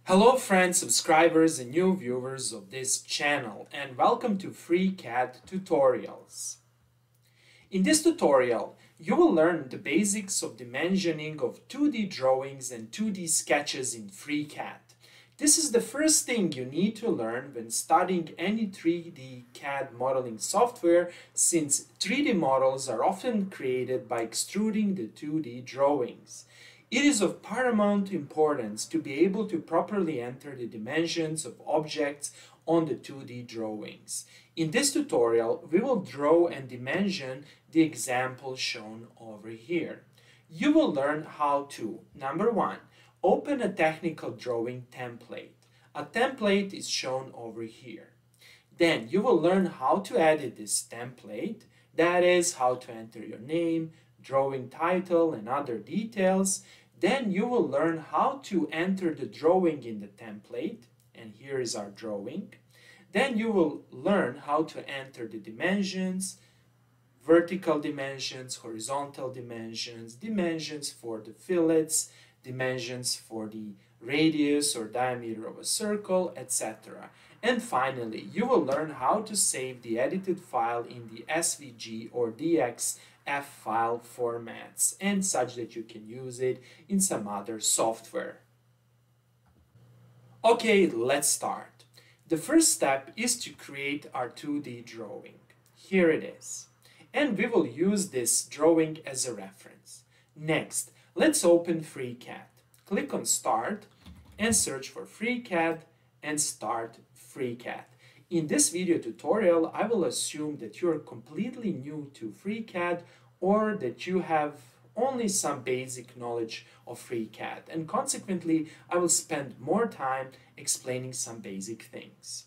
Hello friends, subscribers and new viewers of this channel, and welcome to FreeCAD tutorials. In this tutorial, you will learn the basics of dimensioning of 2D drawings and 2D sketches in FreeCAD. This is the first thing you need to learn when studying any 3D CAD modeling software, since 3D models are often created by extruding the 2D drawings. It is of paramount importance to be able to properly enter the dimensions of objects on the 2D drawings. In this tutorial, we will draw and dimension the example shown over here. You will learn how to, number one, open a technical drawing template. A template is shown over here. Then you will learn how to edit this template, that is, how to enter your name, drawing title and other details. Then you will learn how to enter the drawing in the template, and here is our drawing. Then you will learn how to enter the dimensions, vertical dimensions, horizontal dimensions, dimensions for the fillets, dimensions for the radius or diameter of a circle, etc. And finally, you will learn how to save the edited file in the SVG or DXF file formats, and such that you can use it in some other software. Okay, let's start. The first step is to create our 2D drawing. Here it is. And we will use this drawing as a reference. Next, let's open FreeCAD. Click on Start and search for FreeCAD and start FreeCAD. In this video tutorial, I will assume that you are completely new to FreeCAD or that you have only some basic knowledge of FreeCAD, and consequently, I will spend more time explaining some basic things.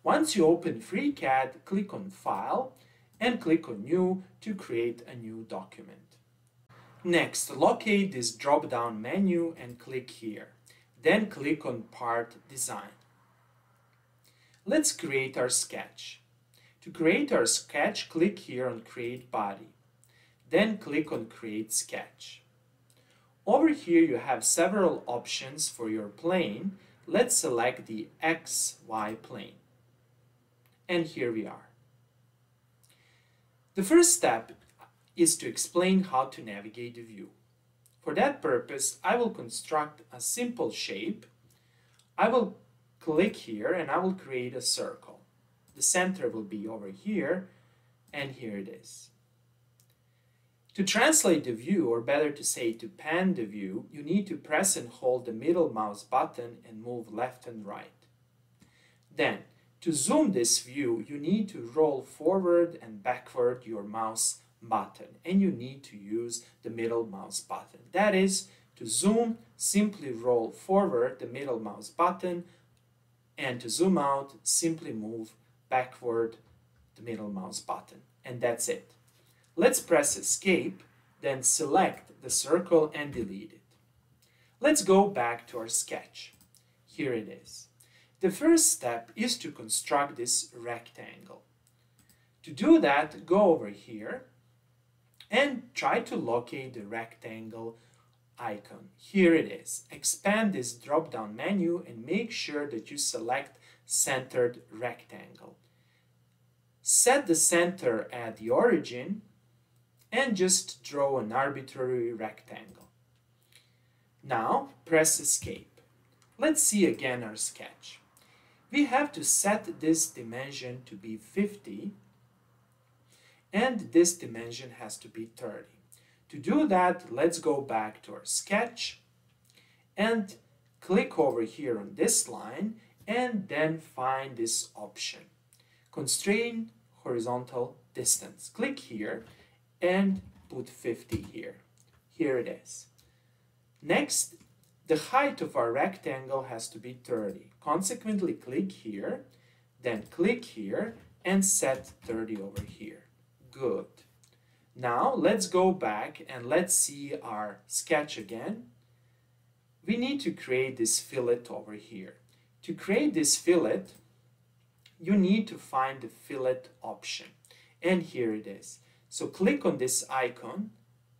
Once you open FreeCAD, click on File and click on New to create a new document. Next, locate this drop-down menu and click here. Then click on Part Design. Let's create our sketch. To create our sketch, click here on Create Body. Then click on Create Sketch. Over here you have several options for your plane. Let's select the XY plane. And here we are. The first step is to explain how to navigate the view. For that purpose, I will construct a simple shape. I will click here and I will create a circle. The center will be over here, and here it is. To translate the view, or better to say to pan the view, you need to press and hold the middle mouse button and move left and right. Then, to zoom this view, you need to roll forward and backward your mouse button, and you need to use the middle mouse button. That is, to zoom, simply roll forward the middle mouse button, and to zoom out, simply move backward the middle mouse button. And that's it. Let's press Escape, then select the circle and delete it. Let's go back to our sketch. Here it is. The first step is to construct this rectangle. To do that, go over here and try to locate the rectangle icon. Here it is. Expand this drop-down menu and make sure that you select Centered Rectangle. Set the center at the origin and just draw an arbitrary rectangle. Now press Escape. Let's see again our sketch. We have to set this dimension to be 50 and this dimension has to be 30. To do that, let's go back to our sketch and click over here on this line and then find this option. Constrain horizontal distance. Click here and put 50 here. Here it is. Next, the height of our rectangle has to be 30. Consequently, click here, then click here and set 30 over here. Good. Now let's go back and let's see our sketch again. We need to create this fillet over here. To create this fillet, you need to find the fillet option. And here it is. So click on this icon,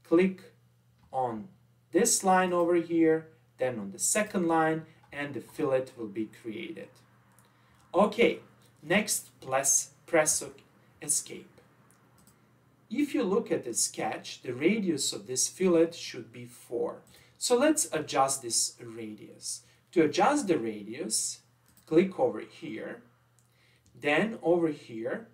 click on this line over here, then on the second line, and the fillet will be created. Okay, next press escape. If you look at the sketch, the radius of this fillet should be 4. So let's adjust this radius. To adjust the radius, click over here, then over here,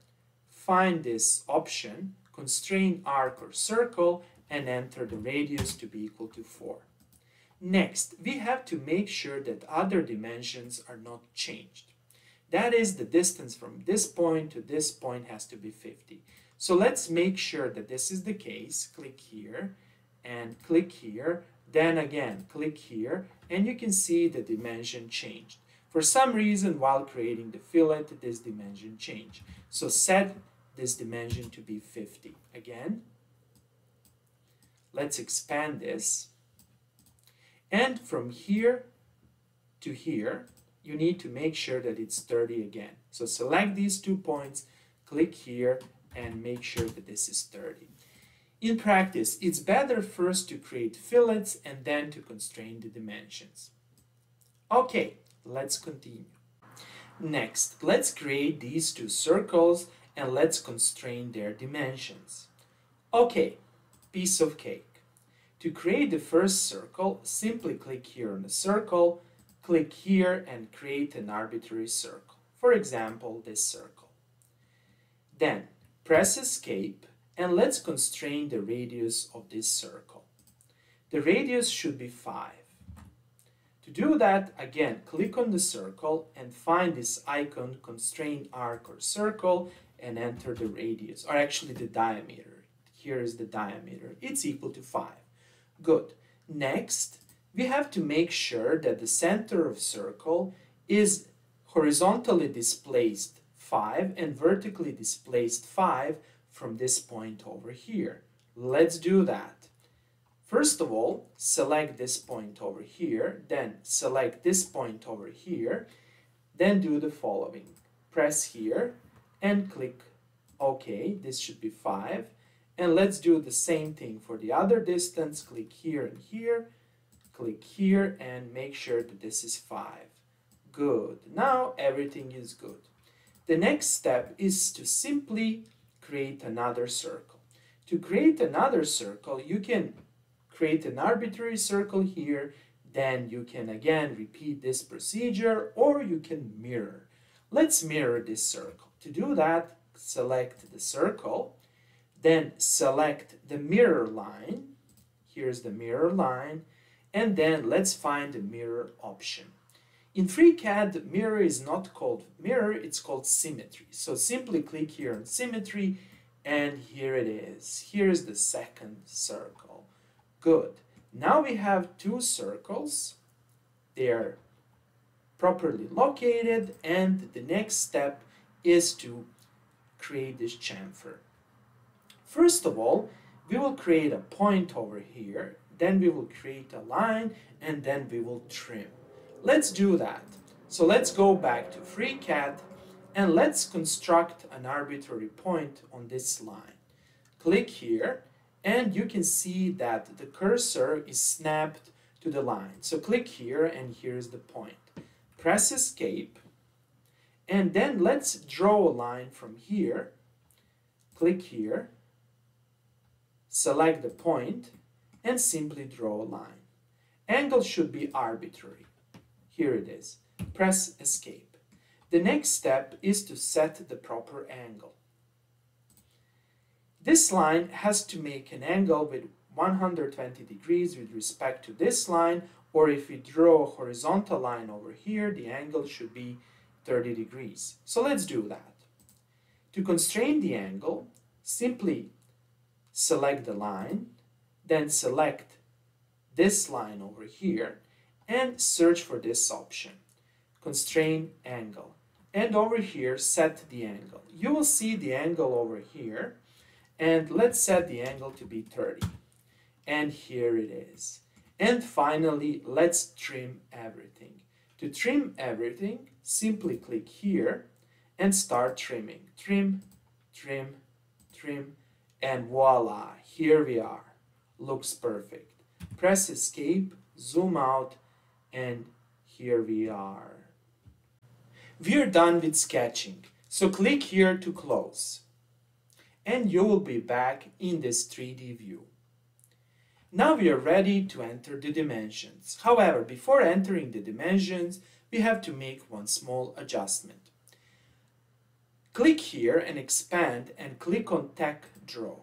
find this option, constrain arc or circle, and enter the radius to be equal to 4. Next, we have to make sure that other dimensions are not changed. That is, the distance from this point to this point has to be 50. So let's make sure that this is the case. Click here and click here. Then again, click here, and you can see the dimension changed. For some reason, while creating the fillet, this dimension changed. So set this dimension to be 50. Again, let's expand this. And from here to here, you need to make sure that it's 30 again. So select these 2 points, click here, and make sure that this is 30. In practice, it's better first to create fillets and then to constrain the dimensions. Okay, let's continue. Next, let's create these 2 circles and let's constrain their dimensions. Okay, piece of cake. To create the first circle, simply click here on the circle, click here and create an arbitrary circle. For example, this circle. Then, press escape and let's constrain the radius of this circle. The radius should be 5. To do that, again, click on the circle and find this icon, constrain arc or circle, and enter the radius, or actually the diameter. Here is the diameter. It's equal to 5. Good. Next, we have to make sure that the center of circle is horizontally displaced 5 and vertically displaced 5 from this point over here. Let's do that. First of all, select this point over here, then select this point over here, then do the following. Press here and click OK. This should be 5. And let's do the same thing for the other distance. Click here and here, click here, and make sure that this is 5. Good. Now everything is good. The next step is to simply create another circle. To create another circle, you can create an arbitrary circle here, then you can again repeat this procedure, or you can mirror. Let's mirror this circle. To do that, select the circle, then select the mirror line. Here's the mirror line, and then let's find the mirror option. In FreeCAD, mirror is not called mirror, it's called symmetry. So simply click here on symmetry, and here it is. Here's the second circle. Good. Now we have 2 circles. They are properly located, and the next step is to create this chamfer. First of all, we will create a point over here, then we will create a line, and then we will trim. Let's do that. So let's go back to FreeCAD and let's construct an arbitrary point on this line. Click here and you can see that the cursor is snapped to the line. So click here and here's the point. Press escape and then let's draw a line from here. Click here, select the point and simply draw a line. Angle should be arbitrary. Here it is. Press escape. The next step is to set the proper angle. This line has to make an angle with 120 degrees with respect to this line, or if we draw a horizontal line over here, the angle should be 30 degrees. So let's do that. To constrain the angle, simply select the line, then select this line over here, and search for this option, constrain angle, and over here set the angle. You will see the angle over here, and let's set the angle to be 30, and here it is. And finally, let's trim everything. To trim everything, simply click here and start trimming. Trim, trim, trim, and voila, here we are. Looks perfect. Press escape, zoom out, and here we are. We're done with sketching, so click here to close. And you will be back in this 3D view. Now we are ready to enter the dimensions. However, before entering the dimensions, we have to make one small adjustment. Click here and expand and click on Tech Draw.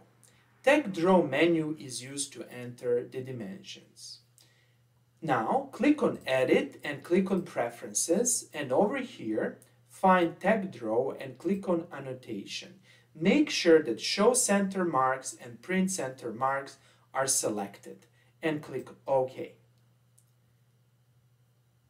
Tech Draw menu is used to enter the dimensions. Now click on Edit and click on Preferences, and over here find Tech Draw and click on Annotation. Make sure that Show Center Marks and Print Center Marks are selected and click OK.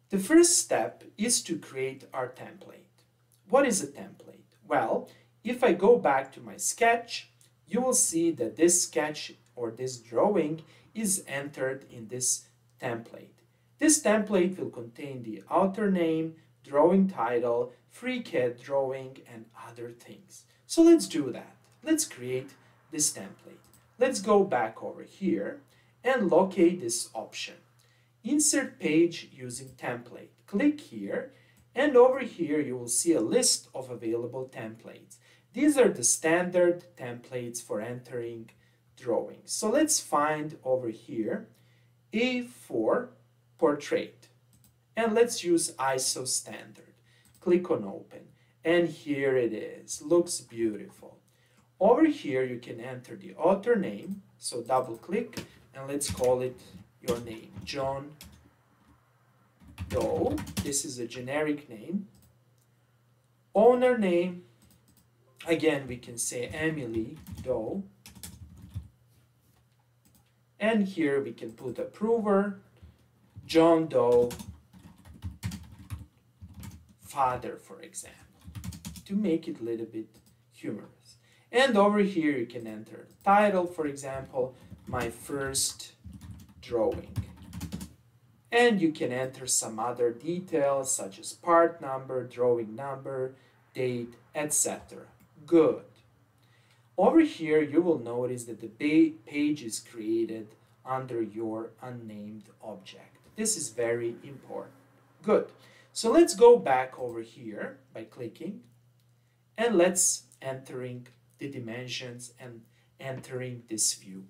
The first step is to create our template. What is a template? Well, if I go back to my sketch, you will see that this sketch or this drawing is entered in this template. This template will contain the author name, drawing title, FreeCAD drawing, and other things. So let's do that. Let's create this template. Let's go back over here and locate this option. Insert page using template. Click here, and over here you will see a list of available templates. These are the standard templates for entering drawings. So let's find over here A4 portrait, and let's use ISO standard. Click on open, and here it is. Looks beautiful. Over here you can enter the author name, so double click and let's call it your name, John Doe. This is a generic name. Owner name, again we can say Emily Doe, and here we can put approver, John Doe father, for example, to make it a little bit humorous. And over here you can enter the title, for example, my first drawing. And you can enter some other details such as part number, drawing number, date, etc. Good. Over here you will notice that the page is created under your unnamed object. This is very important. Good. So let's go back over here by clicking, and let's entering the dimensions and entering this view.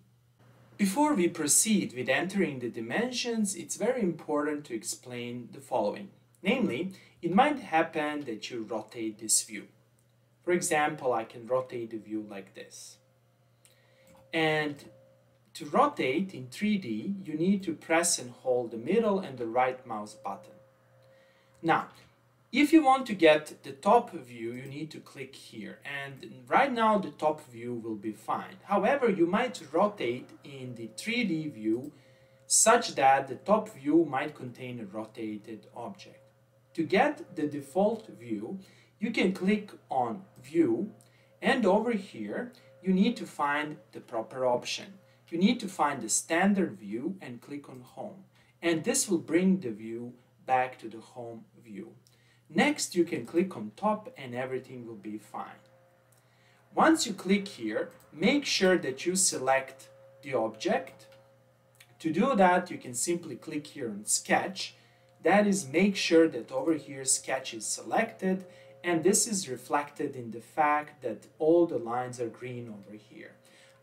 Before we proceed with entering the dimensions, it's very important to explain the following. Namely, it might happen that you rotate this view. For example, I can rotate the view like this. And to rotate in 3D, you need to press and hold the middle and the right mouse button. Now, if you want to get the top view, you need to click here. And right now, the top view will be fine. However, you might rotate in the 3D view such that the top view might contain a rotated object. To get the default view, you can click on View, and over here, you need to find the proper option. You need to find the standard view and click on Home. And this will bring the view back to the home view. Next, you can click on top and everything will be fine. Once you click here, make sure that you select the object. To do that, you can simply click here on Sketch. That is, make sure that over here Sketch is selected, and this is reflected in the fact that all the lines are green over here.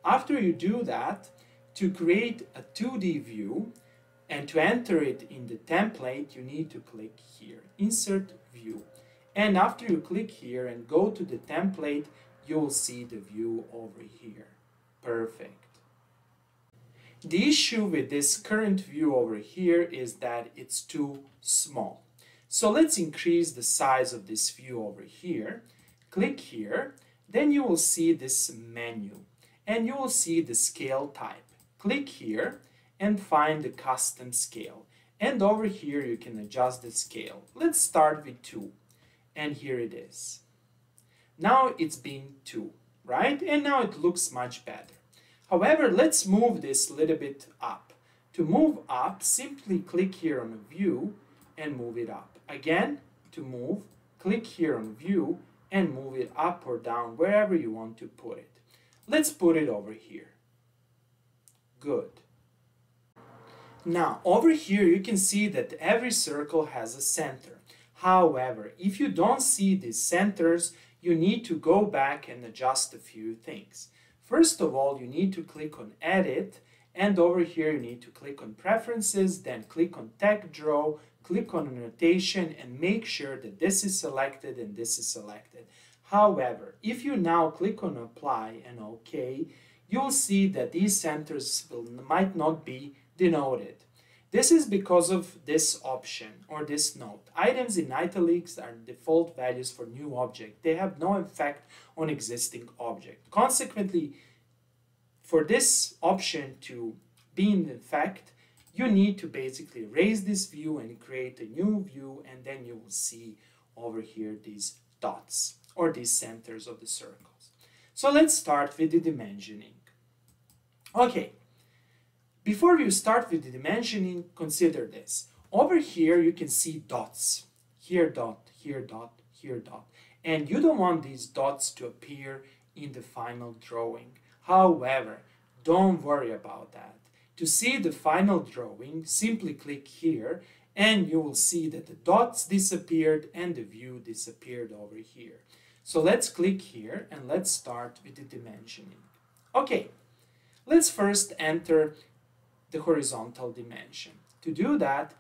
After you do that, to create a 2D view and to enter it in the template, you need to click here, Insert View. And after you click here and go to the template, you will see the view over here. Perfect. The issue with this current view over here is that it's too small. So let's increase the size of this view over here. Click here, then you will see this menu and you will see the scale type. Click here and find the custom scale. And over here you can adjust the scale. Let's start with 2. And here it is. Now it's being 2, right? And now it looks much better. However, let's move this a little bit up. To move up, simply click here on View and move it up. Again, to move, click here on View and move it up or down, wherever you want to put it. Let's put it over here. Good. Now, over here you can see that every circle has a center. However, if you don't see these centers, you need to go back and adjust a few things. First of all, you need to click on Edit, and over here you need to click on Preferences, then click on Tech Draw, click on Annotation, and make sure that this is selected and this is selected. However, if you now click on Apply and OK, you'll see that these centers might not be denoted. This is because of this option or this note. Items in italics are default values for new object. They have no effect on existing object. Consequently, for this option to be in effect, you need to basically raise this view and create a new view, and then you will see over here these dots or these centers of the circles. So let's start with the dimensioning. Okay, before you start with the dimensioning, consider this. Over here you can see dots. Here dot, here dot, here dot. And you don't want these dots to appear in the final drawing. However, don't worry about that. To see the final drawing, simply click here and you will see that the dots disappeared and the view disappeared over here. So let's click here and let's start with the dimensioning. Okay, let's first enter the horizontal dimension. To do that,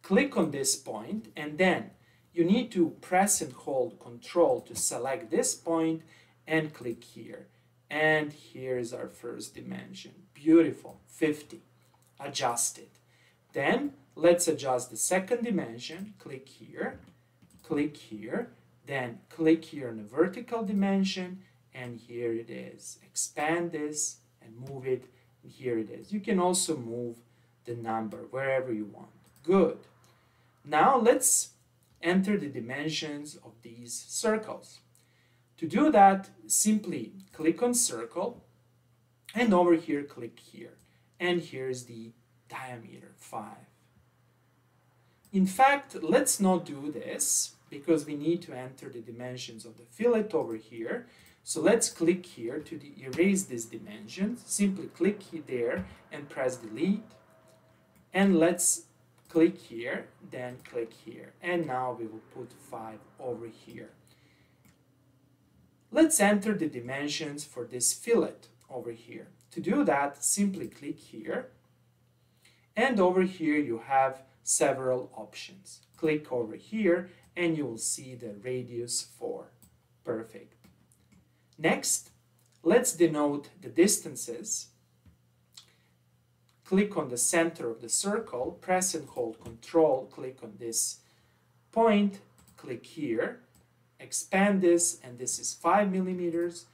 click on this point and then you need to press and hold Ctrl to select this point and click here. And here is our first dimension. Beautiful, 50. Adjust it. Then let's adjust the second dimension. Click here, then click here on the vertical dimension, and here it is. Expand this and move it, and here it is. You can also move the number wherever you want. Good. Now let's enter the dimensions of these circles. To do that, simply click on circle and over here click here. And here's the diameter, 5. In fact, let's not do this because we need to enter the dimensions of the fillet over here. So let's click here to erase these dimensions. Simply click there and press delete. And let's click here, then click here. And now we will put 5 over here. Let's enter the dimensions for this fillet over here. To do that, simply click here. And over here you have several options. Click over here and you will see the radius 4. Perfect. Next, let's denote the distances. Click on the center of the circle, press and hold Ctrl, click on this point, click here, expand this, and this is 5 millimeters.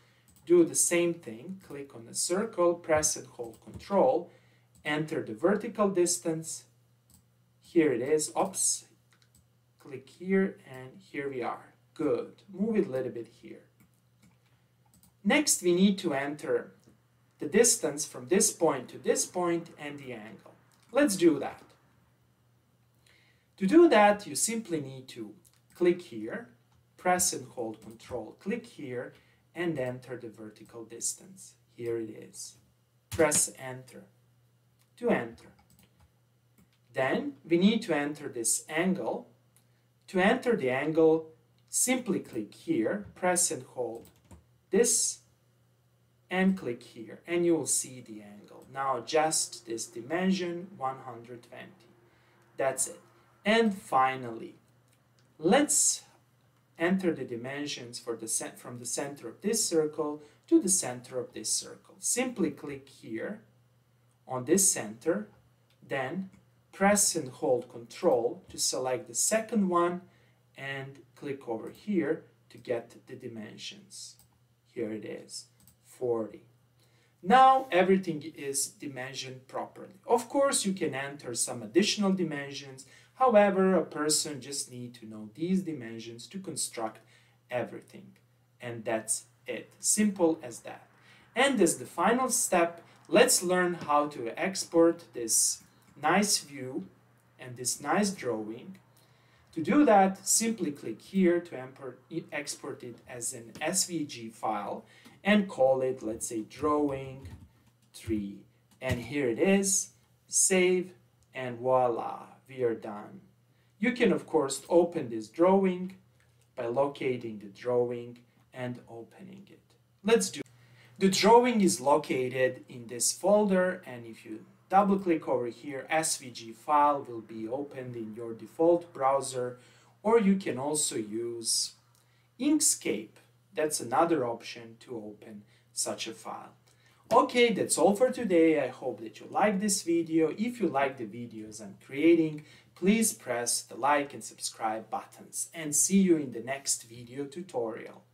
Do the same thing, click on the circle, press and hold Ctrl, enter the vertical distance. Here it is, oops, click here, and here we are. Good, move it a little bit here. Next, we need to enter the distance from this point to this point and the angle. Let's do that. To do that, you simply need to click here, press and hold Ctrl, click here, and enter the vertical distance. Here it is. Press Enter to enter. Then we need to enter this angle. To enter the angle, simply click here, press and hold this, and click here, and you will see the angle. Now adjust this dimension 120. That's it. And finally, let's enter the dimensions for from the center of this circle to the center of this circle. Simply click here on this center, then press and hold Ctrl to select the second one and click over here to get the dimensions. Here it is, 40. Now everything is dimensioned properly. Of course, you can enter some additional dimensions. However, a person just needs to know these dimensions to construct everything. And that's it. Simple as that. And as the final step, let's learn how to export this nice view and this nice drawing. To do that, simply click here to export it as an SVG file and call it, let's say, drawing 3. And here it is. Save, And voila, we are done. You can of course open this drawing by locating the drawing and opening it. Let's do it. The drawing is located in this folder, and if you double click over here, SVG file will be opened in your default browser, or you can also use Inkscape. That's another option to open such a file. Okay, that's all for today. I hope that you like this video. If you like the videos I'm creating, please press the like and subscribe buttons, and see you in the next video tutorial.